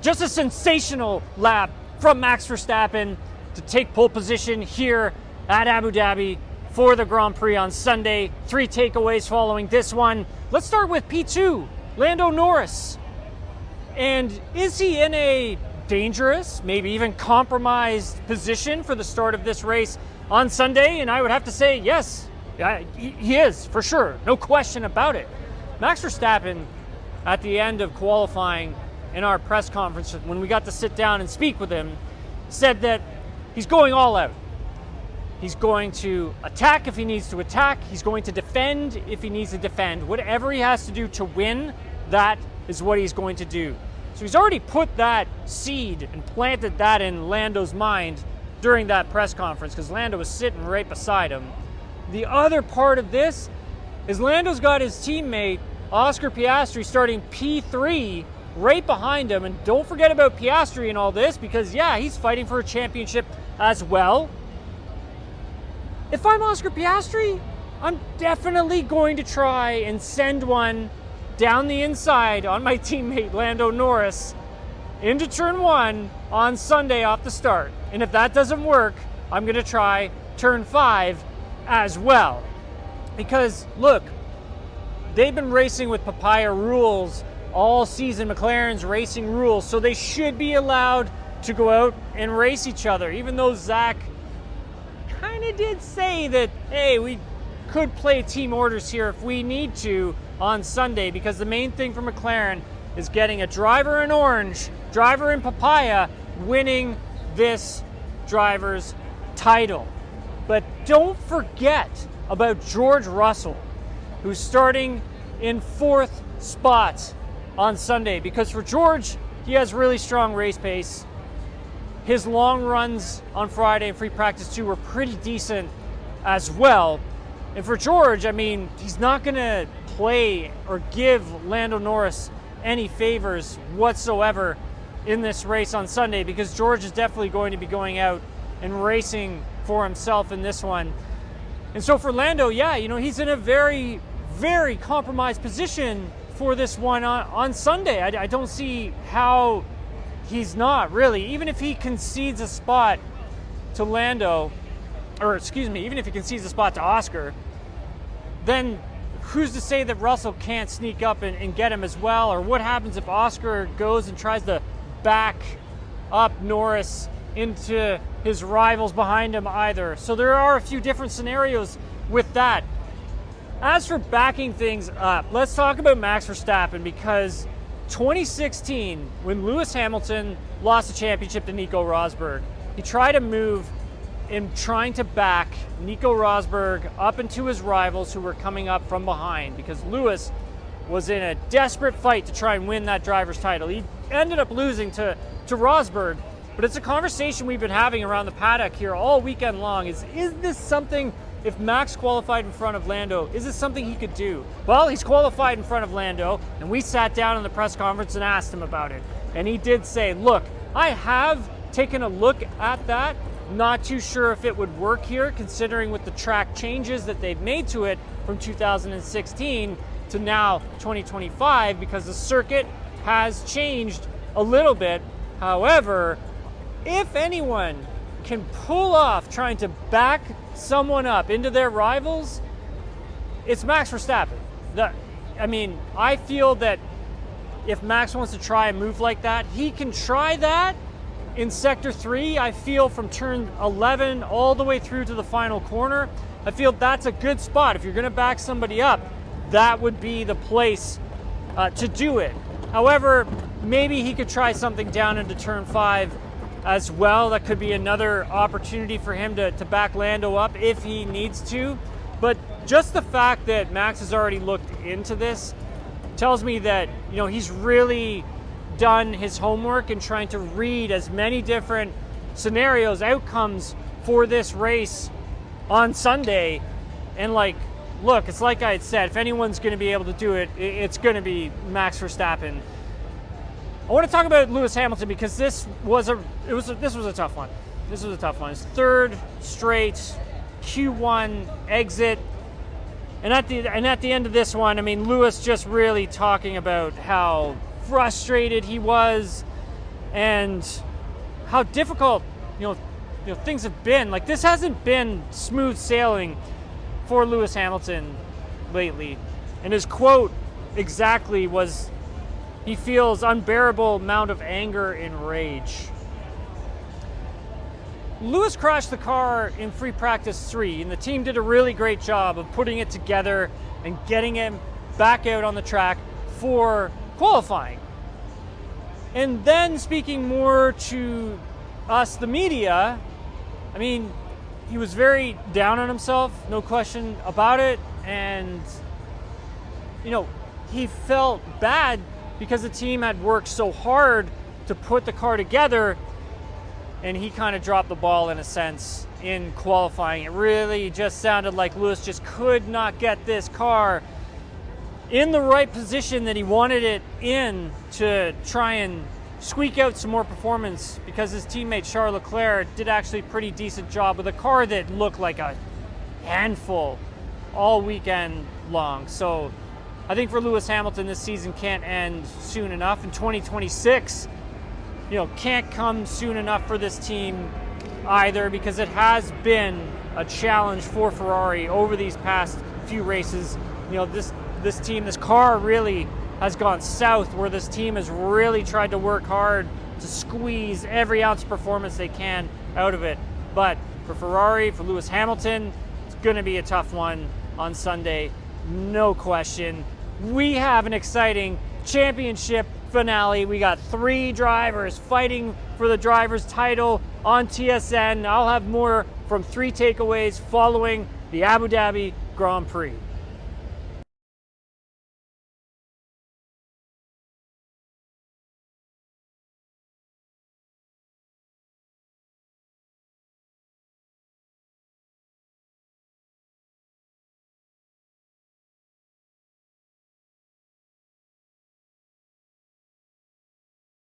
just a sensational lap from Max Verstappen to take pole position here at Abu Dhabi for the Grand Prix on Sunday. 3 takeaways following this one. Let's start with P2, Lando Norris. And is he in a dangerous, maybe even compromised position for the start of this race on Sunday? And I would have to say yes, he is, for sure. No question about it. Max Verstappen, at the end of qualifying in our press conference, when we got to sit down and speak with him, said that he's going all out. He's going to attack if he needs to attack. He's going to defend if he needs to defend. Whatever he has to do to win, that is what he's going to do. So he's already put that seed and planted that in Lando's mind during that press conference, because Lando was sitting right beside him. The other part of this is Lando's got his teammate Oscar Piastri starting P3 right behind him. And don't forget about Piastri in all this, because yeah, he's fighting for a championship as well. If I'm Oscar Piastri, I'm definitely going to try and send one down the inside on my teammate Lando Norris into turn 1 on Sunday off the start. And if that doesn't work, I'm going to try turn 5 as well. Because look, they've been racing with papaya rules all season, McLaren's racing rules, so they should be allowed to go out and race each other, even though Zach kind of did say that, hey, we could play team orders here if we need to on Sunday, because the main thing for McLaren is getting a driver in orange, driver in papaya, winning this driver's title. But don't forget about George Russell, who's starting in 4th spot on Sunday, because for George, he has really strong race pace. His long runs on Friday and free practice 2 were pretty decent as well. And for George, I mean, he's not going to play or give Lando Norris any favors whatsoever in this race on Sunday, because George is definitely going to be going out and racing for himself in this one. And so for Lando, yeah, you know, he's in a very, very compromised position for this one on Sunday. I don't see how he's not, really. Even if he concedes a spot to Lando, or excuse me, even if he concedes a spot to Oscar, then who's to say that Russell can't sneak up and get him as well? Or what happens if Oscar goes and tries to back up Norris into his rivals behind him either? So there are a few different scenarios with that. As for backing things up, let's talk about Max Verstappen, because 2016, when Lewis Hamilton lost the championship to Nico Rosberg, he tried a move in trying to back Nico Rosberg up into his rivals who were coming up from behind, because Lewis was in a desperate fight to try and win that driver's title. He ended up losing to Rosberg, but it's a conversation we've been having around the paddock here all weekend long. Is this something, if Max qualified in front of Lando, is this something he could do? Well, he's qualified in front of Lando, and we sat down in the press conference and asked him about it. And he did say, look, I have taken a look at that. Not too sure if it would work here, considering with the track changes that they've made to it from 2016 to now 2025, because the circuit has changed a little bit. However, if anyone can pull off trying to back someone up into their rivals, it's Max Verstappen. I feel that if Max wants to try a move like that, he can try that in Sector 3. I feel from turn 11 all the way through to the final corner, I feel that's a good spot. If you're going to back somebody up, that would be the place to do it. However, maybe he could try something down into turn 5 as well. That could be another opportunity for him to back Lando up if he needs to. But just the fact that Max has already looked into this tells me that, you know, he's really done his homework and trying to read as many different scenarios, outcomes for this race on Sunday. And look, it's like I had said, if anyone's going to be able to do it, it's going to be Max Verstappen. I want to talk about Lewis Hamilton, because this was a tough one. This was a tough one. His 3rd straight Q1 exit. And at the end of this one, I mean, Lewis just really talking about how frustrated he was and how difficult things have been. Like, this hasn't been smooth sailing for Lewis Hamilton lately. And his quote exactly was, he feels unbearable amount of anger and rage. Lewis crashed the car in free practice 3, and the team did a really great job of putting it together and getting him back out on the track for qualifying. And then, speaking more to us, the media, I mean, he was very down on himself, no question about it. And, he felt bad because the team had worked so hard to put the car together, and he kind of dropped the ball in a sense in qualifying. It really just sounded like Lewis just could not get this car in the right position that he wanted it in to try and squeak out some more performance, because his teammate Charles Leclerc did actually a pretty decent job with a car that looked like a handful all weekend long. So I think for Lewis Hamilton, this season can't end soon enough. In 2026, can't come soon enough for this team either, because it has been a challenge for Ferrari over these past few races. This team, this car really has gone south, where this team has really tried to work hard to squeeze every ounce of performance they can out of it. But for Ferrari, for Lewis Hamilton, it's going to be a tough one on Sunday, no question. We have an exciting championship finale. We got 3 drivers fighting for the driver's title on TSN. I'll have more from 3 takeaways following the Abu Dhabi Grand Prix.